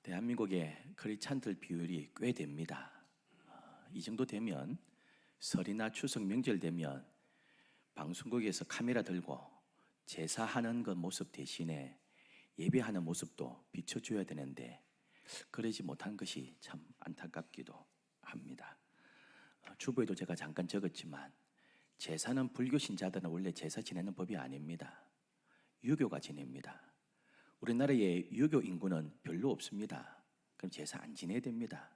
대한민국의 크리스찬들 비율이 꽤 됩니다. 이 정도 되면 설이나 추석 명절 되면 방송국에서 카메라 들고 제사하는 그 모습 대신에 예배하는 모습도 비춰줘야 되는데 그러지 못한 것이 참 안타깝기도 합니다. 주보에도 제가 잠깐 적었지만 제사는 불교 신자들은 원래 제사 지내는 법이 아닙니다. 유교가 지냅니다. 우리나라의 유교 인구는 별로 없습니다. 그럼 제사 안 지내야 됩니다.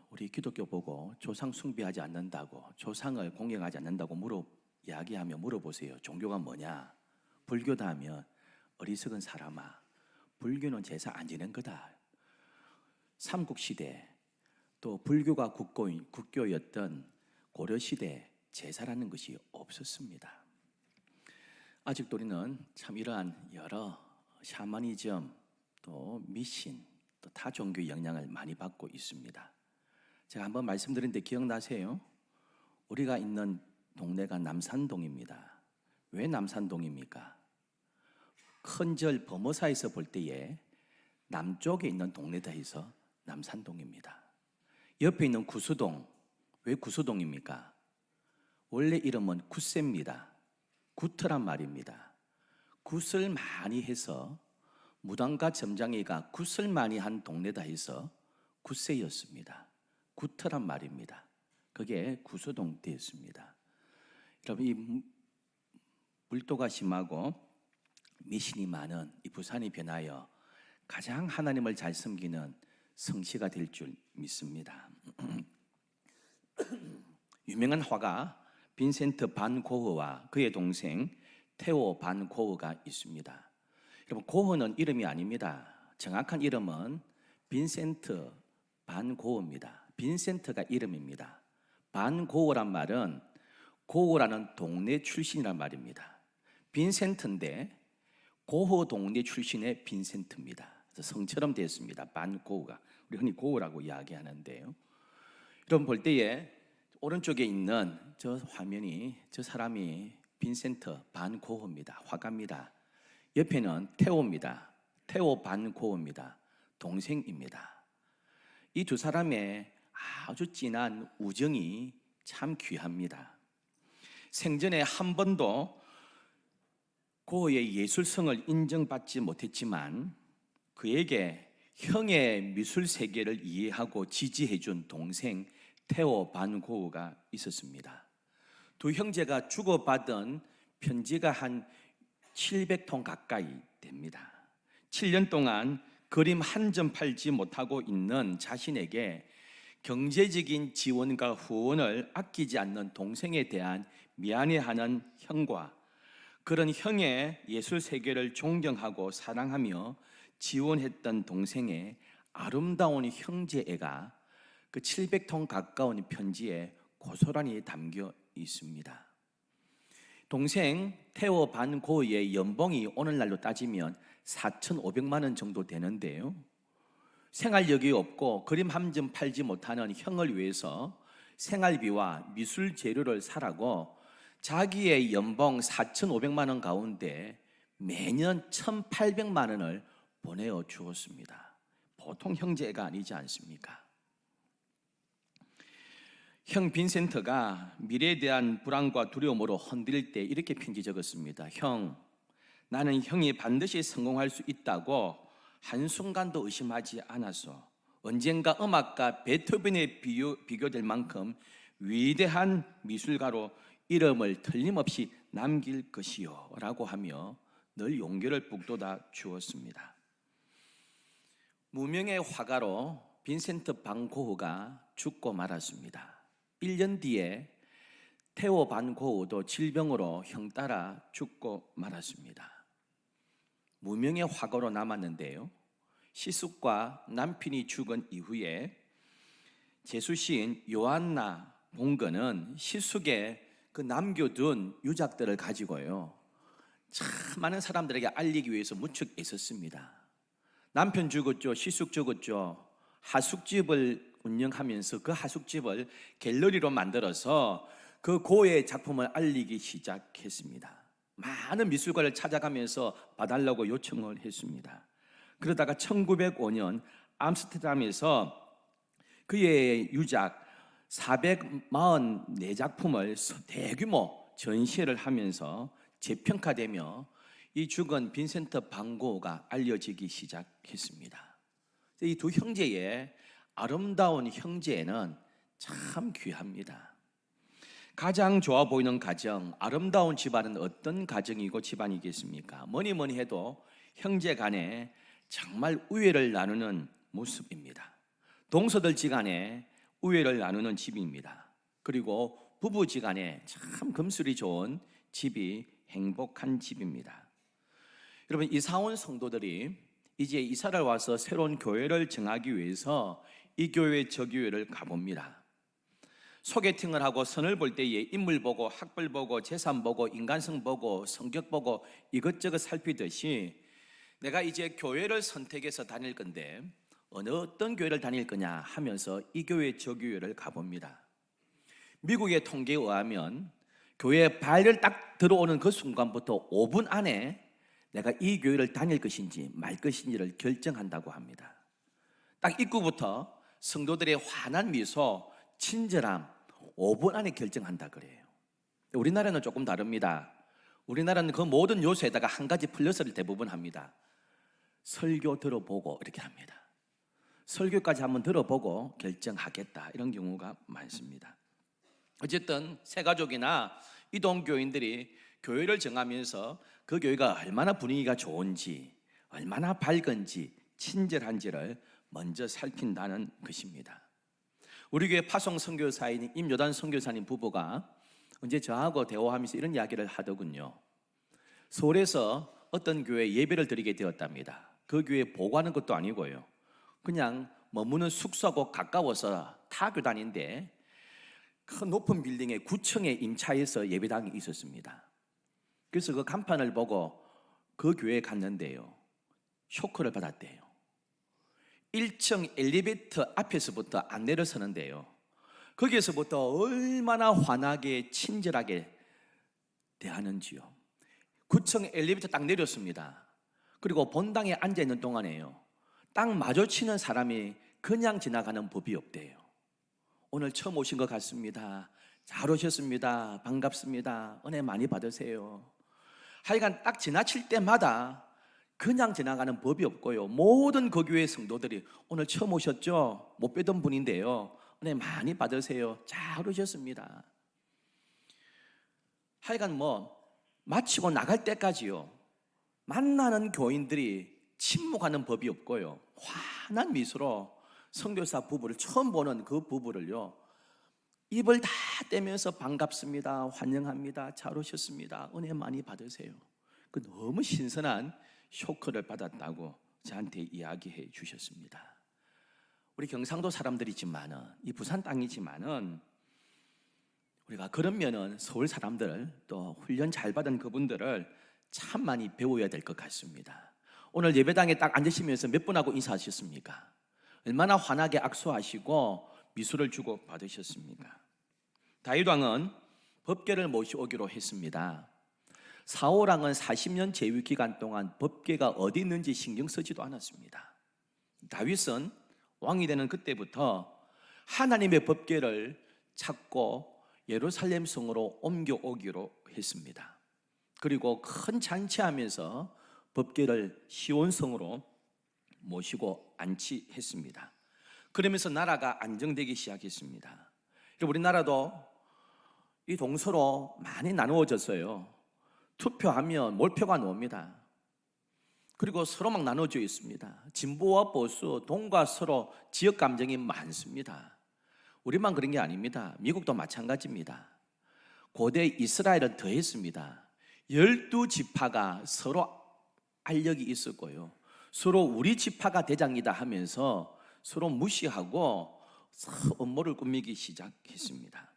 우리 기독교 보고 조상 숭배하지 않는다고, 조상을 공경하지 않는다고 이야기하며 물어보세요. 종교가 뭐냐? 불교다 하면 어리석은 사람아, 불교는 제사 안 지낸 거다. 삼국시대 또 불교가 국교였던 고려시대 제사라는 것이 없었습니다. 아직도 우리는 참 이러한 여러 샤머니즘 또 미신 또 타 종교의 영향을 많이 받고 있습니다. 제가 한번 말씀드렸는데 기억나세요? 우리가 있는 동네가 남산동입니다. 왜 남산동입니까? 큰절 범어사에서 볼 때에 남쪽에 있는 동네다 해서 남산동입니다. 옆에 있는 구수동, 왜 구수동입니까? 원래 이름은 굿세입니다. 굿트란 말입니다. 굿을 많이 해서 무당과 점장이가 굿을 많이 한 동네다 해서 굿세였습니다. 굿트란 말입니다. 그게 구수동 되었습니다. 여러분, 이 물도가 심하고 미신이 많은 이 부산이 변하여 가장 하나님을 잘 섬기는 성시가 될 줄 믿습니다. 유명한 화가 빈센트 반 고흐와 그의 동생 테오 반 고흐가 있습니다. 여러분, 고흐는 이름이 아닙니다. 정확한 이름은 빈센트 반 고흐입니다. 빈센트가 이름입니다. 반 고흐란 말은 고흐라는 동네 출신이란 말입니다. 빈센트인데 고흐 동네 출신의 빈센트입니다. 그래서 성처럼 되었습니다. 반 고흐가. 우리 흔히 고흐라고 이야기하는데요. 여러분 볼 때에 오른쪽에 있는 저 화면이 저 사람이 빈센트 반 고흐입니다. 화가입니다. 옆에는 테오입니다. 테오 반 고흐입니다. 동생입니다. 이 두 사람의 아주 진한 우정이 참 귀합니다. 생전에 한 번도 고흐의 예술성을 인정받지 못했지만 그에게 형의 미술 세계를 이해하고 지지해준 동생 테오 반 고흐가 있었습니다. 두 형제가 주고받은 편지가 한 700통 가까이 됩니다. 7년 동안 그림 한 점 팔지 못하고 있는 자신에게 경제적인 지원과 후원을 아끼지 않는 동생에 대한 미안해하는 형과 그런 형의 예술 세계를 존경하고 사랑하며 지원했던 동생의 아름다운 형제애가 그 700통 가까운 편지에 고스란히 담겨 있습니다. 동생 테오 반 고흐의 연봉이 오늘날로 따지면 4,500만 원 정도 되는데요. 생활력이 없고 그림 한 점 팔지 못하는 형을 위해서 생활비와 미술 재료를 사라고 자기의 연봉 4,500만 원 가운데 매년 1,800만 원을 보내어 주었습니다. 보통 형제가 아니지 않습니까? 형 빈센트가 미래에 대한 불안과 두려움으로 흔들릴 때 이렇게 편지 적었습니다. 형, 나는 형이 반드시 성공할 수 있다고 한순간도 의심하지 않았어. 언젠가 음악가 베토벤에 비교될 만큼 위대한 미술가로 이름을 틀림없이 남길 것이요 라고 하며 늘 용기를 북돋아 주었습니다. 무명의 화가로 빈센트 반 고흐가 죽고 말았습니다. 1년 뒤에 테오 반 고흐도 질병으로 형 따라 죽고 말았습니다. 무명의 화가로 남았는데요, 시숙과 남편이 죽은 이후에 제수시인 요한나 봉건은 시숙의 그 남겨둔 유작들을 가지고요 참 많은 사람들에게 알리기 위해서 무척 애썼습니다. 남편 죽었죠. 시숙 죽었죠. 하숙집을 운영하면서 그 하숙집을 갤러리로 만들어서 그 고흐의 작품을 알리기 시작했습니다. 많은 미술관을 찾아가면서 봐달라고 요청을 했습니다. 그러다가 1905년 암스테르담에서 그의 유작 444작품을 대규모 전시회를 하면서 재평가되며 이 죽은 빈센트 반 고흐가 알려지기 시작했습니다. 이 두 형제의 아름다운 형제는 참 귀합니다. 가장 좋아 보이는 가정, 아름다운 집안은 어떤 가정이고 집안이겠습니까? 뭐니 해도 형제 간에 정말 우애를 나누는 모습입니다. 동서들지간에 우애를 나누는 집입니다. 그리고 부부지간에 참 금슬이 좋은 집이 행복한 집입니다. 여러분, 이사 온 성도들이 이제 이사를 와서 새로운 교회를 정하기 위해서 이 교회 저 교회를 가봅니다. 소개팅을 하고 선을 볼 때에 인물 보고 학벌 보고 재산 보고 인간성 보고 성격 보고 이것저것 살피듯이 내가 이제 교회를 선택해서 다닐 건데 어떤 교회를 다닐 거냐 하면서 이 교회 저 교회를 가봅니다. 미국의 통계에 의하면 교회에 발을 딱 들어오는 그 순간부터 5분 안에 내가 이 교회를 다닐 것인지 말 것인지를 결정한다고 합니다. 딱 입구부터 성도들의 환한 미소, 친절함 5분 안에 결정한다 그래요. 우리나라는 조금 다릅니다. 우리나라는 그 모든 요소에다가 한 가지 플러스를 대부분 합니다. 설교 들어보고 이렇게 합니다. 설교까지 한번 들어보고 결정하겠다, 이런 경우가 많습니다. 어쨌든 새가족이나 이동교인들이 교회를 정하면서 그 교회가 얼마나 분위기가 좋은지, 얼마나 밝은지, 친절한지를 먼저 살핀다는 것입니다. 우리 교회 파송 선교사인 임요단 선교사님 부부가 언제 저하고 대화하면서 이런 이야기를 하더군요. 서울에서 어떤 교회에 예배를 드리게 되었답니다. 그 교회에 보고하는 것도 아니고요, 그냥 머무는 숙소하고 가까워서 타교 다닌데 큰 높은 빌딩의 9층에 임차해서 예배당이 있었습니다. 그래서 그 간판을 보고 그 교회에 갔는데요, 쇼크를 받았대요. 1층 엘리베이터 앞에서부터 안 내려서는데요, 거기에서부터 얼마나 환하게 친절하게 대하는지요. 9층 엘리베이터 딱 내렸습니다. 그리고 본당에 앉아있는 동안에요, 딱 마주치는 사람이 그냥 지나가는 법이 없대요. 오늘 처음 오신 것 같습니다. 잘 오셨습니다. 반갑습니다. 은혜 많이 받으세요. 하여간 딱 지나칠 때마다 그냥 지나가는 법이 없고요, 모든 그 교회 성도들이 오늘 처음 오셨죠? 못 뵈던 분인데요, 은혜 많이 받으세요. 잘 오셨습니다. 하여간 마치고 나갈 때까지요, 만나는 교인들이 침묵하는 법이 없고요, 환한 미소로 선교사 부부를, 처음 보는 그 부부를요, 입을 다 떼면서 반갑습니다, 환영합니다, 잘 오셨습니다, 은혜 많이 받으세요. 그 너무 신선한 쇼크를 받았다고 저한테 이야기해 주셨습니다. 우리 경상도 사람들이지만은, 이 부산 땅이지만은, 우리가 그러면은 서울 사람들, 또 훈련 잘 받은 그분들을 참 많이 배워야 될 것 같습니다. 오늘 예배당에 딱 앉으시면서 몇 분하고 인사하셨습니까? 얼마나 환하게 악수하시고 미소를 주고 받으셨습니까? 다윗 왕은 법궤를 모시오기로 했습니다. 사울 왕은 40년 재위 기간 동안 법궤가 어디 있는지 신경 쓰지도 않았습니다. 다윗은 왕이 되는 그때부터 하나님의 법궤를 찾고 예루살렘 성으로 옮겨오기로 했습니다. 그리고 큰 잔치하면서 법궤를 시온 성으로 모시고 안치했습니다. 그러면서 나라가 안정되기 시작했습니다. 우리나라도 이 동서로 많이 나누어졌어요. 투표하면 몰표가 나옵니다. 그리고 서로 막 나눠져 있습니다. 진보와 보수, 동과 서로 지역 감정이 많습니다. 우리만 그런 게 아닙니다. 미국도 마찬가지입니다. 고대 이스라엘은 더했습니다. 12지파가 서로 알력이 있었고요, 서로 우리 지파가 대장이다 하면서 서로 무시하고 음모를 꾸미기 시작했습니다.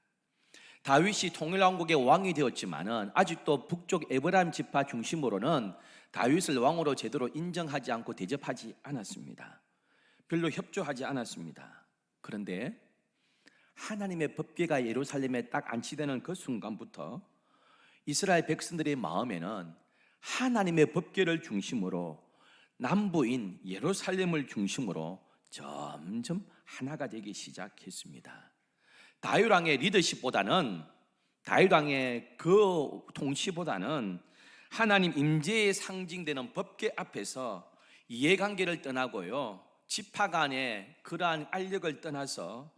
다윗이 통일왕국의 왕이 되었지만은 아직도 북쪽 에브라임 지파 중심으로는 다윗을 왕으로 제대로 인정하지 않고 대접하지 않았습니다. 별로 협조하지 않았습니다. 그런데 하나님의 법궤가 예루살렘에 딱 안치되는 그 순간부터 이스라엘 백성들의 마음에는 하나님의 법궤를 중심으로 남부인 예루살렘을 중심으로 점점 하나가 되기 시작했습니다. 다윗왕의 리더십보다는, 다윗왕의 그 통치보다는 하나님 임재의 상징되는 법궤 앞에서 이해관계를 떠나고요, 지파 간의 그러한 알력을 떠나서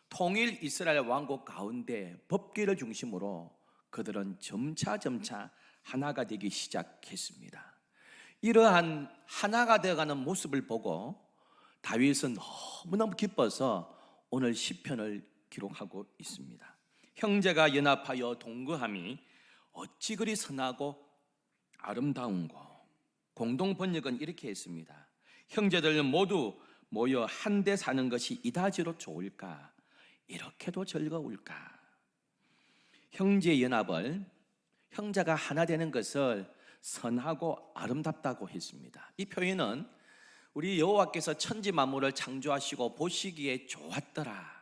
통일 이스라엘 왕국 가운데 법궤를 중심으로 그들은 점차 하나가 되기 시작했습니다. 이러한 하나가 되어가는 모습을 보고 다윗은 너무너무 기뻐서 오늘 시편을 기록하고 있습니다. 형제가 연합하여 동거함이 어찌 그리 선하고 아름다운고. 공동 번역은 이렇게 했습니다. 형제들 모두 모여 한데 사는 것이 이다지로 좋을까? 이렇게도 즐거울까? 형제 연합을, 형제가 하나 되는 것을 선하고 아름답다고 했습니다. 이 표현은 우리 여호와께서 천지 만물을 창조하시고 보시기에 좋았더라,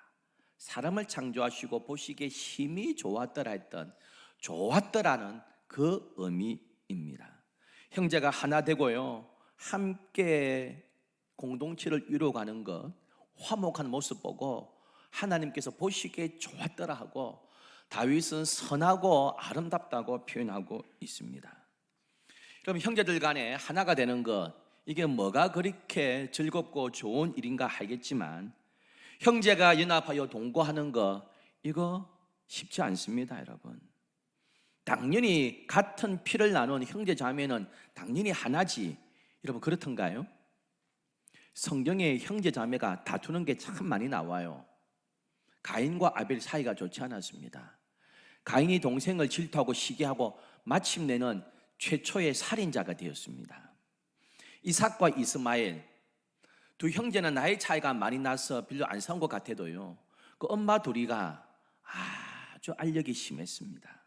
사람을 창조하시고 보시기에 힘이 좋았더라 했던 좋았더라는 그 의미입니다. 형제가 하나 되고요, 함께 공동체를 이루어가는 것, 화목한 모습 보고 하나님께서 보시기에 좋았더라 하고 다윗은 선하고 아름답다고 표현하고 있습니다. 그럼 형제들 간에 하나가 되는 것, 이게 뭐가 그렇게 즐겁고 좋은 일인가 하겠지만, 형제가 연합하여 동거하는 것, 이거 쉽지 않습니다, 여러분. 당연히 같은 피를 나눈 형제 자매는 당연히 하나지. 여러분, 그렇던가요? 성경에 형제 자매가 다투는 게 참 많이 나와요. 가인과 아벨 사이가 좋지 않았습니다. 가인이 동생을 질투하고 시기하고 마침내는 최초의 살인자가 되었습니다. 이삭과 이스마엘 두 형제는 나이 차이가 많이 나서 별로 안 싸운 것 같아도요, 그 엄마 둘이가 아주 알력이 심했습니다.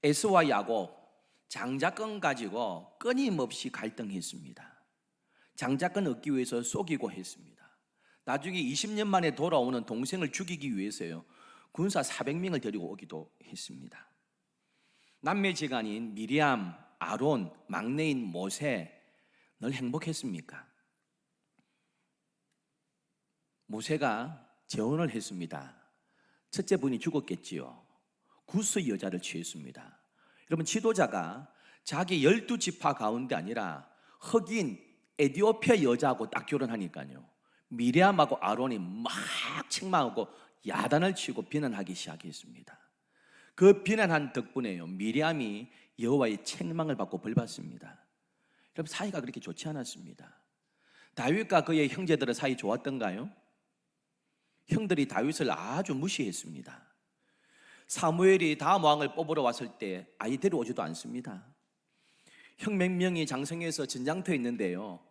에서와 야곱, 장자권 가지고 끊임없이 갈등했습니다. 장자권 얻기 위해서 속이고 했습니다. 나중에 20년 만에 돌아오는 동생을 죽이기 위해서요, 군사 400명을 데리고 오기도 했습니다. 남매지간인 미리암, 아론, 막내인 모세, 늘 행복했습니까? 모세가 재혼을 했습니다. 첫째 분이 죽었겠지요. 구스의 여자를 취했습니다. 여러분, 지도자가 자기 12지파 가운데 아니라 흑인 에티오피아 여자하고 딱 결혼하니까요, 미리암하고 아론이 막 책망하고 야단을 치고 비난하기 시작했습니다. 그 비난한 덕분에요, 미리암이 여호와의 책망을 받고 벌받습니다. 여러분, 사이가 그렇게 좋지 않았습니다. 다윗과 그의 형제들의 사이 좋았던가요? 형들이 다윗을 아주 무시했습니다. 사무엘이 다음 왕을 뽑으러 왔을 때 아이 데려오지도 않습니다. 형 몇 명이 장성에서 전장터에 있는데요,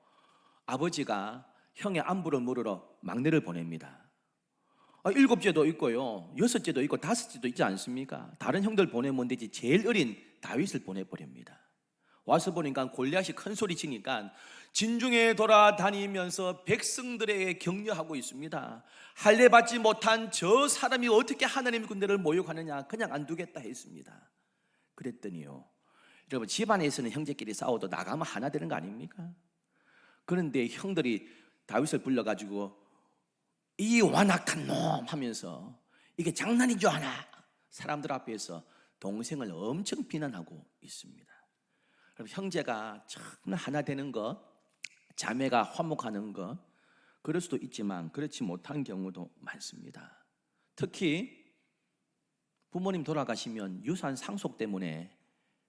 아버지가 형의 안부를 물으러 막내를 보냅니다. 7째도 있고요, 6째도 있고 5째도 있지 않습니까? 다른 형들 보내면 되지 제일 어린 다윗을 보내버립니다. 와서 보니까 골리앗이 큰 소리 치니까 진중에 돌아다니면서 백성들에게 격려하고 있습니다. 할례 받지 못한 저 사람이 어떻게 하나님의 군대를 모욕하느냐, 그냥 안 두겠다 했습니다. 그랬더니요, 여러분, 집안에서는 형제끼리 싸워도 나가면 하나 되는 거 아닙니까? 그런데 형들이 다윗을 불러가지고 이 완악한 놈 하면서 이게 장난인 줄 아나, 사람들 앞에서 동생을 엄청 비난하고 있습니다. 여러분, 형제가 정말 하나 되는 것, 자매가 화목하는 것, 그럴 수도 있지만 그렇지 못한 경우도 많습니다. 특히 부모님 돌아가시면 유산 상속 때문에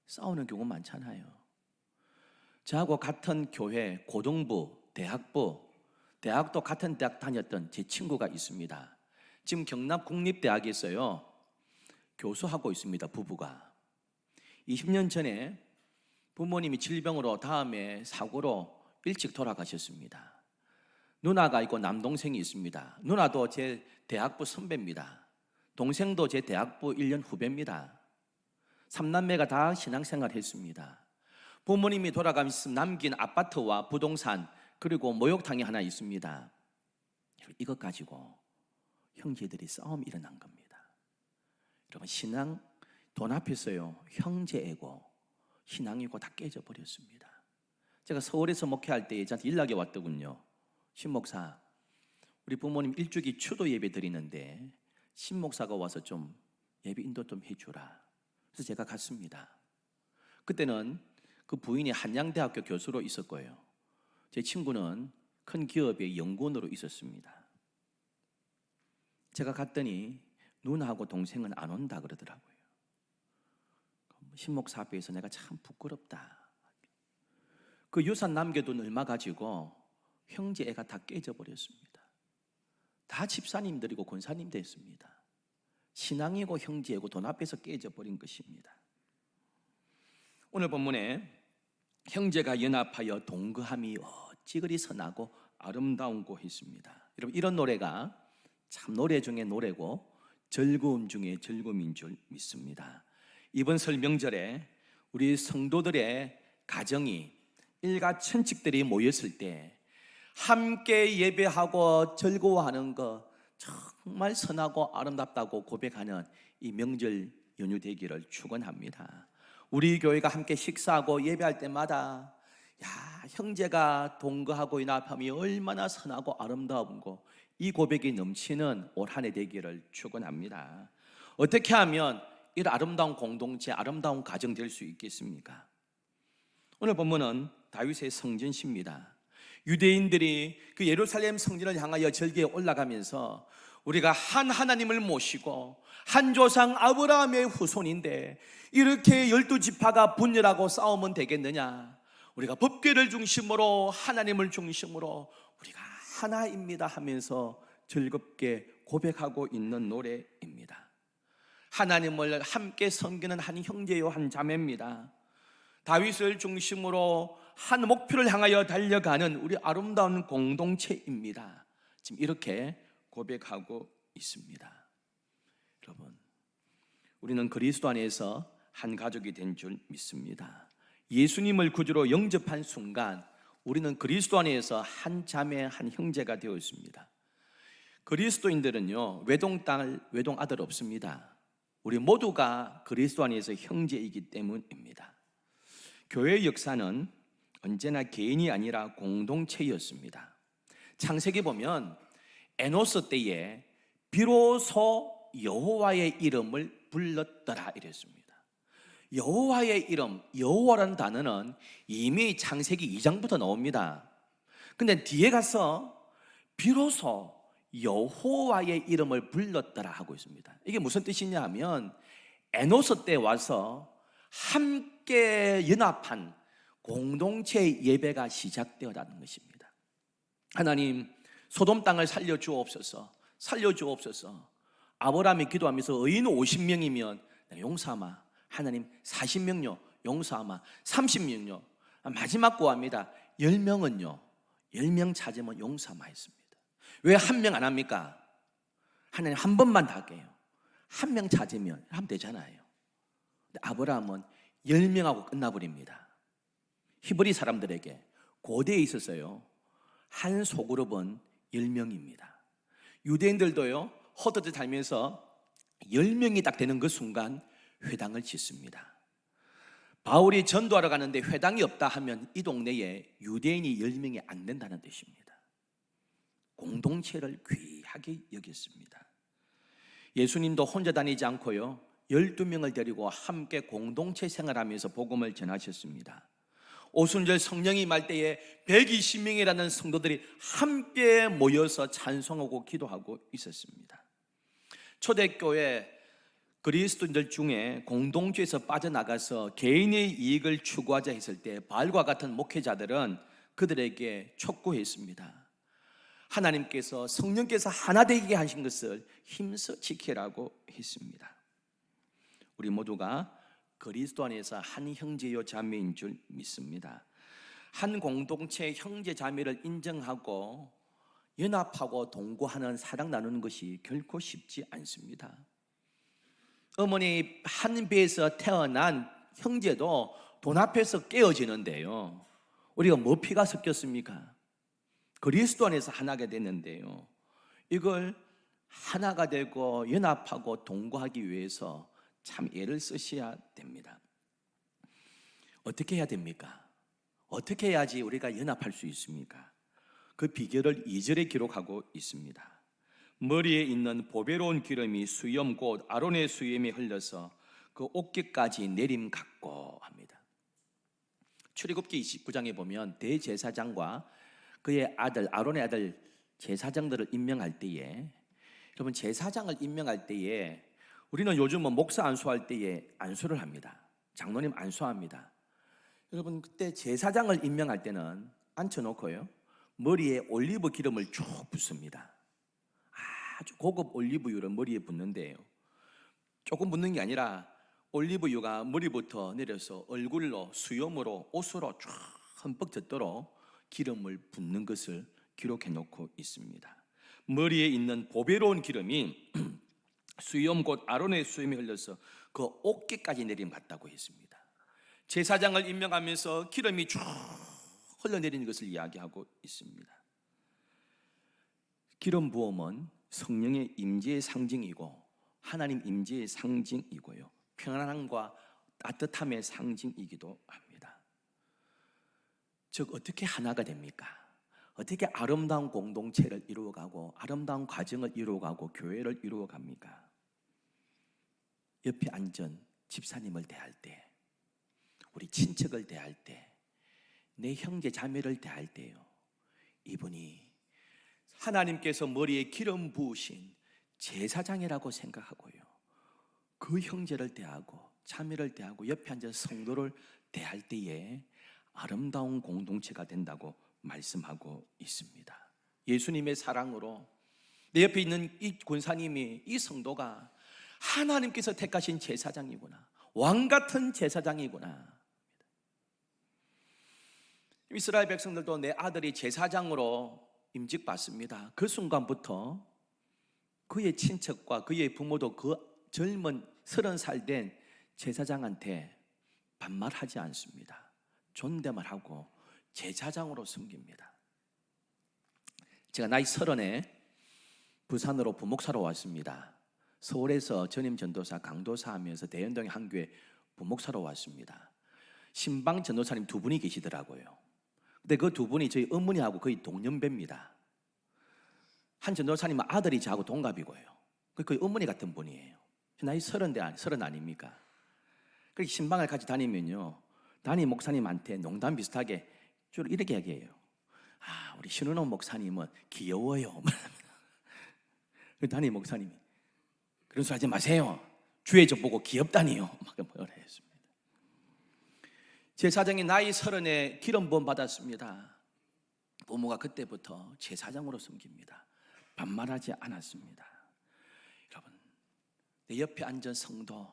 싸우는 경우 많잖아요. 저하고 같은 교회, 고등부, 대학도 같은 대학 다녔던 제 친구가 있습니다. 지금 경남 국립대학에서요, 교수하고 있습니다. 부부가 20년 전에 부모님이 질병으로 다음에 사고로 일찍 돌아가셨습니다. 누나가 있고 남동생이 있습니다. 누나도 제 대학부 선배입니다. 동생도 제 대학부 1년 후배입니다. 3남매가 다 신앙생활 했습니다. 부모님이 돌아가면서 남긴 아파트와 부동산, 그리고 목욕탕이 하나 있습니다. 이것 가지고 형제들이 싸움이 일어난 겁니다. 여러분, 신앙, 돈 앞에서요, 형제애고 신앙이고 다 깨져버렸습니다. 제가 서울에서 목회할 때 저한테 연락이 왔더군요. 신목사, 우리 부모님 일주기 추도 예배 드리는데 신목사가 와서 좀 예배 인도 좀 해주라. 그래서 제가 갔습니다. 그때는 그 부인이 한양대학교 교수로 있었고요. 제 친구는 큰 기업의 연구원으로 있었습니다. 제가 갔더니 누나하고 동생은 안 온다 그러더라고요. 신목사 앞에서 내가 참 부끄럽다. 그 유산 남겨둔 얼마 가지고 형제 애가 다 깨져버렸습니다. 다 집사님들이고 권사님 됐습니다. 신앙이고 형제이고 돈 앞에서 깨져버린 것입니다. 오늘 본문에 형제가 연합하여 동거함이 어찌 그리 선하고 아름다운고 했습니다. 여러분, 이런 노래가 참 노래 중에 노래고 즐거움 중에 즐거움인 줄 믿습니다. 이번 설 명절에 우리 성도들의 가정이 일가천칙들이 모였을 때 함께 예배하고 즐거워하는 것 정말 선하고 아름답다고 고백하는 이 명절 연휴 되기를 축원합니다. 우리 교회가 함께 식사하고 예배할 때마다 형제가 동거하고 연합함이 얼마나 선하고 아름다운고 이 고백이 넘치는 올 한 해 되기를 축원합니다. 어떻게 하면 이 아름다운 공동체, 아름다운 가정 될 수 있겠습니까? 오늘 본문은 다윗의 성전시입니다. 유대인들이 그 예루살렘 성전을 향하여 절기에 올라가면서 우리가 한 하나님을 모시고 한 조상 아브라함의 후손인데 이렇게 12지파가 분열하고 싸우면 되겠느냐? 우리가 법궤를 중심으로 하나님을 중심으로 우리가 하나입니다 하면서 즐겁게 고백하고 있는 노래입니다. 하나님을 함께 섬기는 한 형제요 한 자매입니다. 다윗을 중심으로 한 목표를 향하여 달려가는 우리 아름다운 공동체입니다. 지금 이렇게 고백하고 있습니다. 여러분, 우리는 그리스도 안에서 한 가족이 된 줄 믿습니다. 예수님을 구주로 영접한 순간 우리는 그리스도 안에서 한 자매, 한 형제가 되었습니다. 그리스도인들은요, 외동딸, 외동아들 없습니다. 우리 모두가 그리스도 안에서 형제이기 때문입니다. 교회의 역사는 언제나 개인이 아니라 공동체였습니다. 창세기 보면 에노스 때에 비로소 여호와의 이름을 불렀더라 이랬습니다. 여호와의 이름, 여호와라는 단어는 이미 창세기 2장부터 나옵니다. 근데 뒤에 가서 비로소 여호와의 이름을 불렀더라 하고 있습니다. 이게 무슨 뜻이냐 하면 에노스 때 와서 함께 연합한 공동체 예배가 시작되었다는 것입니다. 하나님, 소돔 땅을 살려주옵소서, 살려주옵소서. 아브라함이 기도하면서 의인 50명이면 용서하마. 하나님 40명요 용서하마. 30명요 마지막 구합니다. 10명은요 10명 찾으면 용서하마 했습니다. 왜 한 명 안 합니까? 하나님 한 번만 다 할게요. 한 명 찾으면 하면 되잖아요. 근데 아브라함은 10명하고 끝나버립니다. 히브리 사람들에게 고대에 있었어요. 한 소그룹은 10명입니다. 유대인들도요, 헛되이 살면서 10명이 딱 되는 그 순간 회당을 짓습니다. 바울이 전도하러 가는데 회당이 없다 하면 이 동네에 유대인이 10명이 안 된다는 뜻입니다. 공동체를 귀하게 여겼습니다. 예수님도 혼자 다니지 않고요, 12명을 데리고 함께 공동체 생활하면서 복음을 전하셨습니다. 오순절 성령이 임할 때에 120명이라는 성도들이 함께 모여서 찬송하고 기도하고 있었습니다. 초대교회 그리스도인들 중에 공동체에서 빠져나가서 개인의 이익을 추구하자 했을 때 바알과 같은 목회자들은 그들에게 촉구했습니다. 하나님께서 성령께서 하나 되게 하신 것을 힘써 지키라고 했습니다. 우리 모두가 그리스도 안에서 한 형제요 자매인 줄 믿습니다. 한 공동체 형제 자매를 인정하고 연합하고 동거하는 사랑 나누는 것이 결코 쉽지 않습니다. 어머니 한 배에서 태어난 형제도 돈 앞에서 깨어지는데요, 우리가 뭐 피가 섞였습니까? 그리스도 안에서 하나가 됐는데요, 이걸 하나가 되고 연합하고 동거하기 위해서 참 애를 쓰셔야 됩니다. 어떻게 해야 됩니까? 어떻게 해야지 우리가 연합할 수 있습니까? 그 비결을 2절에 기록하고 있습니다. 머리에 있는 보배로운 기름이 수염 곧 아론의 수염에 흘려서 그 어깨까지 내림 같고 합니다. 출애굽기 29장에 보면 대제사장과 그의 아들 아론의 아들 제사장들을 임명할 때에, 여러분 제사장을 임명할 때에 우리는 요즘은 목사 안수할 때에 안수를 합니다. 장로님 안수합니다. 여러분 그때 제사장을 임명할 때는 앉혀놓고요 머리에 올리브 기름을 쭉 붓습니다. 아주 고급 올리브유를 머리에 붓는데요, 조금 붓는 게 아니라 올리브유가 머리부터 내려서 얼굴로 수염으로 옷으로 쫙 흠뻑 젖도록 기름을 붓는 것을 기록해 놓고 있습니다. 머리에 있는 보배로운 기름이 수염 곧 아론의 수염이 흘려서 그 어깨까지 내림 같다고 했습니다. 제사장을 임명하면서 기름이 쭉 흘러내리는 것을 이야기하고 있습니다. 기름 부음은 성령의 임재의 상징이고 하나님 임재의 상징이고요, 평안함과 따뜻함의 상징이기도 합니다. 즉 어떻게 하나가 됩니까? 어떻게 아름다운 공동체를 이루어가고 아름다운 가정을 이루어가고 교회를 이루어갑니까? 옆에 앉은 집사님을 대할 때, 우리 친척을 대할 때, 내 형제 자매를 대할 때요, 이분이 하나님께서 머리에 기름 부으신 제사장이라고 생각하고요, 그 형제를 대하고 자매를 대하고 옆에 앉은 성도를 대할 때에 아름다운 공동체가 된다고 말씀하고 있습니다. 예수님의 사랑으로 내 옆에 있는 이 권사님이, 이 성도가 하나님께서 택하신 제사장이구나, 왕같은 제사장이구나. 이스라엘 백성들도 내 아들이 제사장으로 임직받습니다. 그 순간부터 그의 친척과 그의 부모도 그 젊은 30살 된 제사장한테 반말하지 않습니다. 존댓말 하고 제사장으로 섬깁니다. 제가 나이 30에 부산으로 부목사로 왔습니다. 서울에서 전임 전도사, 강도사 하면서 대연동의 한 교회 부목사로 왔습니다. 신방 전도사님 2분이 계시더라고요. 근데 그 2분이 저희 어머니하고 거의 동년배입니다. 한 전도사님은 아들이 저하고 동갑이고요. 거의 어머니 같은 분이에요. 나이 30 아닙니까? 그렇게 신방을 같이 다니면요, 담임 목사님한테 농담 비슷하게 주로 이렇게 얘기해요. 우리 신은호 목사님은 귀여워요. 담임 목사님이 그런 소리 하지 마세요. 주의 저 보고 귀엽다니요. 막 뭐라 했습니다. 제사장이 나이 30에 기름 부음 받았습니다. 부모가 그때부터 제사장으로 섬깁니다. 반말하지 않았습니다. 여러분, 내 옆에 앉은 성도,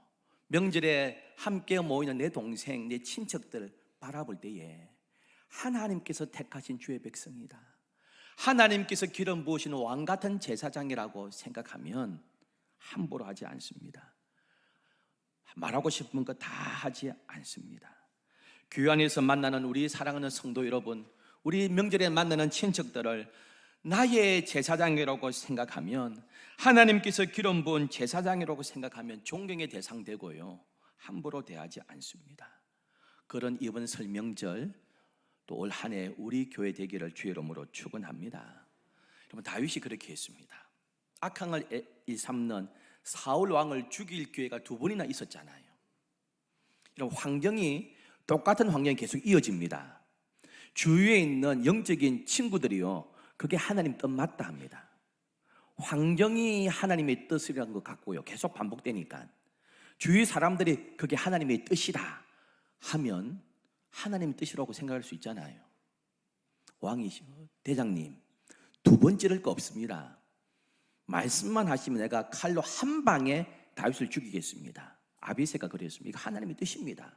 명절에 함께 모이는 내 동생, 내 친척들 바라볼 때에 하나님께서 택하신 주의 백성이다, 하나님께서 기름 부으시는 왕같은 제사장이라고 생각하면 함부로 하지 않습니다. 말하고 싶은 거 다 하지 않습니다. 교회 안에서 만나는 우리 사랑하는 성도 여러분, 우리 명절에 만나는 친척들을 나의 제사장이라고 생각하면, 하나님께서 기름 부은 제사장이라고 생각하면 존경의 대상 되고요, 함부로 대하지 않습니다. 그런 이번 설 명절 또 올 한 해 우리 교회 되기를 주의 이름으로 축원합니다. 여러분, 다윗이 그렇게 했습니다. 악항을 일삼는 사울 왕을 죽일 기회가 2번이나 있었잖아요. 이런 환경이, 똑같은 환경이 계속 이어집니다. 주위에 있는 영적인 친구들이요, 그게 하나님 뜻 맞다 합니다. 환경이 하나님의 뜻이라는 것 같고요, 계속 반복되니까 주위 사람들이 그게 하나님의 뜻이다 하면 하나님의 뜻이라고 생각할 수 있잖아요. 왕이시여, 대장님 2번 찌를 거 없습니다. 말씀만 하시면 내가 칼로 한 방에 다윗을 죽이겠습니다. 아비새가 그랬습니다. 이거 하나님의 뜻입니다.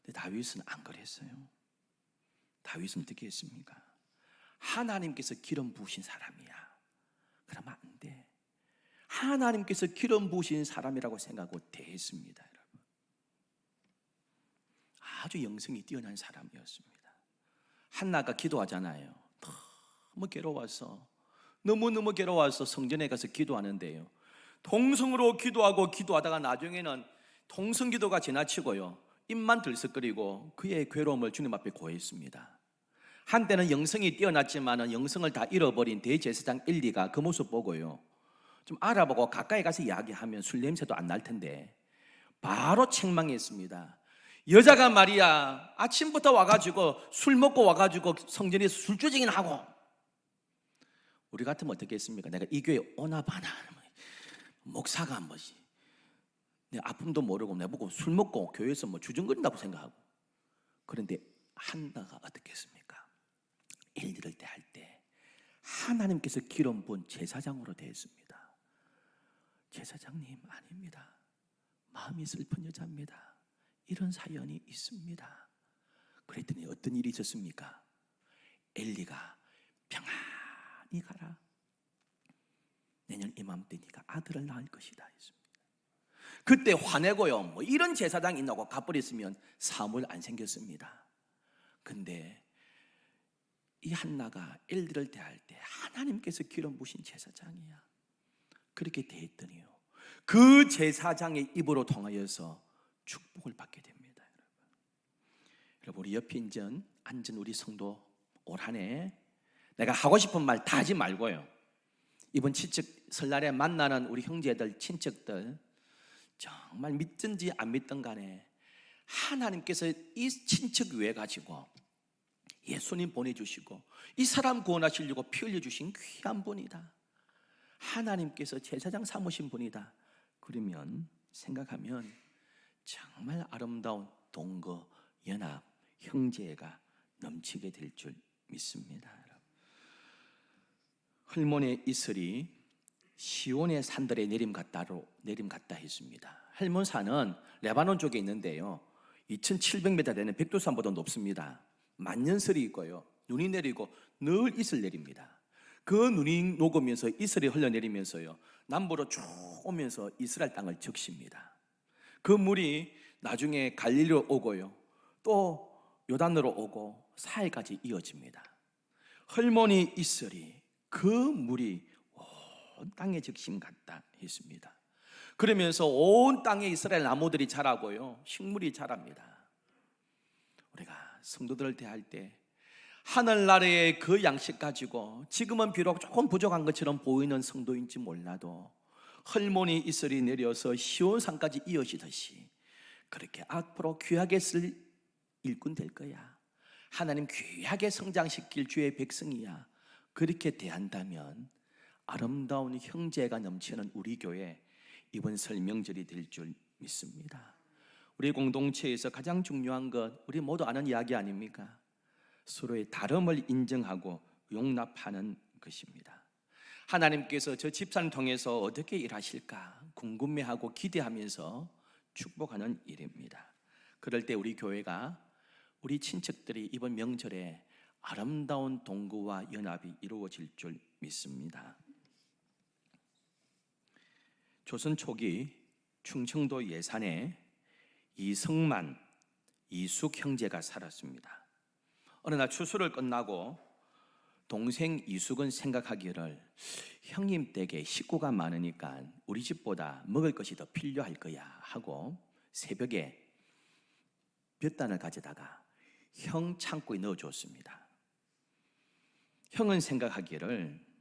근데 다윗은 안 그랬어요. 다윗은 어떻게 했습니까? 하나님께서 기름 부으신 사람이야, 그러면 안 돼. 하나님께서 기름 부으신 사람이라고 생각하고 대했습니다. 여러분, 아주 영성이 뛰어난 사람이었습니다. 한나가 기도하잖아요. 너무 괴로워서, 너무너무 괴로워서 성전에 가서 기도하는데요, 동성으로 기도하고 기도하다가 나중에는 동성 기도가 지나치고요, 입만 들썩거리고 그의 괴로움을 주님 앞에 고했습니다. 한때는 영성이 뛰어났지만 영성을 다 잃어버린 대제사장 엘리가 그 모습 보고요, 좀 알아보고 가까이 가서 이야기하면 술 냄새도 안 날 텐데 바로 책망했습니다. 여자가 말이야 아침부터 와가지고 술 먹고 와가지고 성전에서 술주정이나 하고. 우리 같으면 어떻게 했습니까? 내가 이 교회 오나 봐나 목사가 한 번씩 내 아픔도 모르고 내보고 술 먹고 교회에서 뭐 주정거린다고 생각하고. 그런데 한나가 어떻게 했습니까? 엘리를 대할 때 하나님께서 기름 부은 제사장으로 되었습니다. 제사장님 아닙니다. 마음이 슬픈 여자입니다. 이런 사연이 있습니다. 그랬더니 어떤 일이 있었습니까? 엘리가 평안히 가라. 내년 이맘때 네가 아들을 낳을 것이다 했습니다. 그때 화내고요, 뭐 이런 제사장이 있나고 가버렸으면 사물 안 생겼습니다. 근데 이 한나가 엘리를 대할 때 하나님께서 기름 부으신 제사장이야. 그렇게 대했더니요, 그 제사장의 입으로 통하여서 축복을 받게 됩니다. 여러분, 우리 옆에 앉은 우리 성도 올 한 해 내가 하고 싶은 말 다 하지 말고요, 이번 친척 설날에 만나는 우리 형제들 친척들 정말 믿든지 안 믿든 간에 하나님께서 이 친척 위해 가지고 예수님 보내주시고 이 사람 구원하시려고 피 흘려주신 귀한 분이다, 하나님께서 제사장 삼으신 분이다, 그러면 생각하면 정말 아름다운 동거, 연합, 형제가 넘치게 될 줄 믿습니다. 헐몬의 이슬이 시온의 산들에 내림갔다 했습니다. 헐몬산은 레바논 쪽에 있는데요, 2700m 되는 백두산보다 높습니다. 만년설이 있고요, 눈이 내리고 늘 이슬 내립니다. 그 눈이 녹으면서 이슬이 흘러내리면서요, 남부로 쭉 오면서 이스라엘 땅을 적십니다. 그 물이 나중에 갈릴리로 오고요, 또 요단으로 오고 사해까지 이어집니다. 헐몬이 이슬이 그 물이 온 땅에 적심 같다 했습니다. 그러면서 온 땅에 이스라엘 나무들이 자라고요, 식물이 자랍니다. 우리가 성도들을 대할 때 하늘나라의 그 양식 가지고 지금은 비록 조금 부족한 것처럼 보이는 성도인지 몰라도 헐몬이 이슬이 내려서 시온산까지 이어지듯이 그렇게 앞으로 귀하게 쓸 일꾼 될 거야, 하나님 귀하게 성장시킬 주의 백성이야, 그렇게 대한다면 아름다운 형제가 넘치는 우리 교회 이번 설 명절이 될 줄 믿습니다. 우리 공동체에서 가장 중요한 것 우리 모두 아는 이야기 아닙니까? 서로의 다름을 인정하고 용납하는 것입니다. 하나님께서 저 집사님 통해서 어떻게 일하실까 궁금해하고 기대하면서 축복하는 일입니다. 그럴 때 우리 교회가, 우리 친척들이 이번 명절에 아름다운 동거와 연합이 이루어질 줄 믿습니다. 조선 초기 충청도 예산에 이성만, 이숙 형제가 살았습니다. 어느 날 추수를 끝나고 동생 이숙은 생각하기를 형님 댁에 식구가 많으니까 우리 집보다 먹을 것이 더 필요할 거야 하고 새벽에 볕단을 가져다가 형 창고에 넣어주었습니다. 형은 생각하기를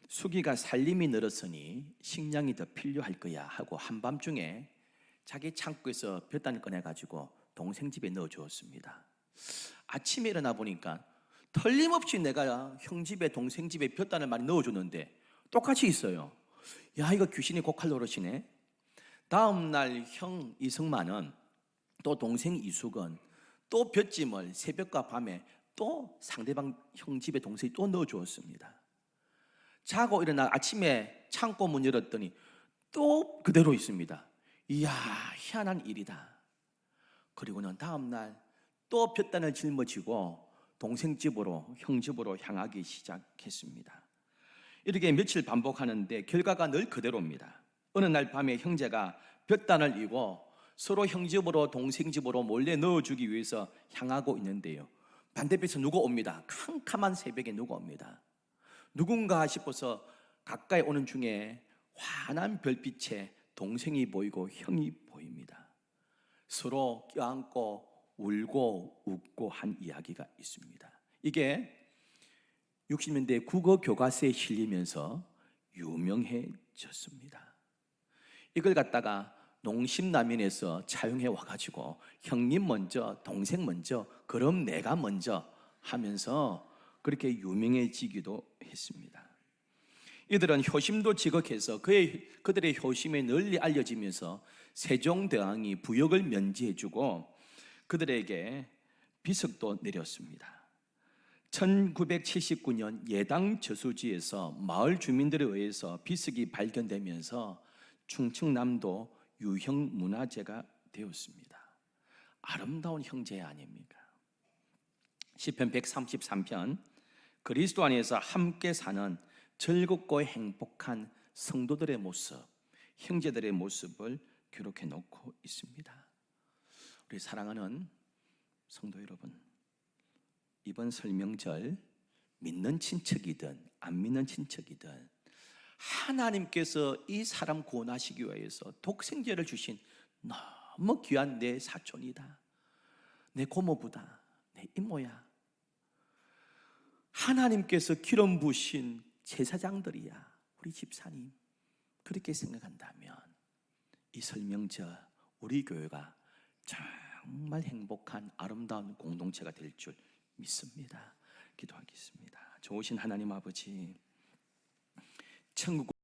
수기가 살림이 늘었으니 식량이 더 필요할 거야 하고 한밤중에 자기 창고에서 볕단을 꺼내가지고 동생 집에 넣어주었습니다. 아침에 일어나 보니까 틀림없이 내가 형 집에 동생 집에 볕단을 많이 넣어줬는데 똑같이 있어요. 야, 이거 귀신이 고칼 노릇이네. 다음날 형 이성만은 또 동생 이숙은 또 볕짐을 새벽과 밤에 또 상대방 형 집에 동생이 또 넣어주었습니다. 자고 일어나 아침에 창고 문 열었더니 또 그대로 있습니다. 이야, 희한한 일이다. 그리고는 다음날 또 볕단을 짊어지고 동생 집으로, 형 집으로 향하기 시작했습니다. 이렇게 며칠 반복하는데 결과가 늘 그대로입니다. 어느 날 밤에 형제가 볕단을 이고 서로 형 집으로 동생 집으로 몰래 넣어주기 위해서 향하고 있는데요, 반대편에서 누가 옵니다. 캄캄한 새벽에 누가 옵니다. 누군가 싶어서 가까이 오는 중에 환한 별빛에 동생이 보이고 형이 보입니다. 서로 껴안고 울고 웃고 한 이야기가 있습니다. 이게 60년대 국어 교과서에 실리면서 유명해졌습니다. 이걸 갖다가 농심라면에서 차용해 와가지고 형님 먼저, 동생 먼저, 그럼 내가 먼저 하면서 그렇게 유명해지기도 했습니다. 이들은 효심도 지극해서 그들의 효심에 널리 알려지면서 세종대왕이 부역을 면제해주고 그들에게 비석도 내렸습니다. 1979년 예당 저수지에서 마을 주민들에 의해서 비석이 발견되면서 충청남도 유형문화재가 되었습니다. 아름다운 형제 아닙니까? 시편 133편 그리스도 안에서 함께 사는 즐겁고 행복한 성도들의 모습, 형제들의 모습을 기록해 놓고 있습니다. 우리 사랑하는 성도 여러분, 이번 설명절 믿는 친척이든 안 믿는 친척이든 하나님께서 이 사람 구원하시기 위해서 독생자를 주신 너무 귀한 내 사촌이다, 내 고모부다, 내 이모야, 하나님께서 기름 부으신 제사장들이야, 우리 집사님, 그렇게 생각한다면 이 설명절 우리 교회가 정말 행복한 아름다운 공동체가 될 줄 믿습니다. 기도하겠습니다. 좋으신 하나님 아버지, 천국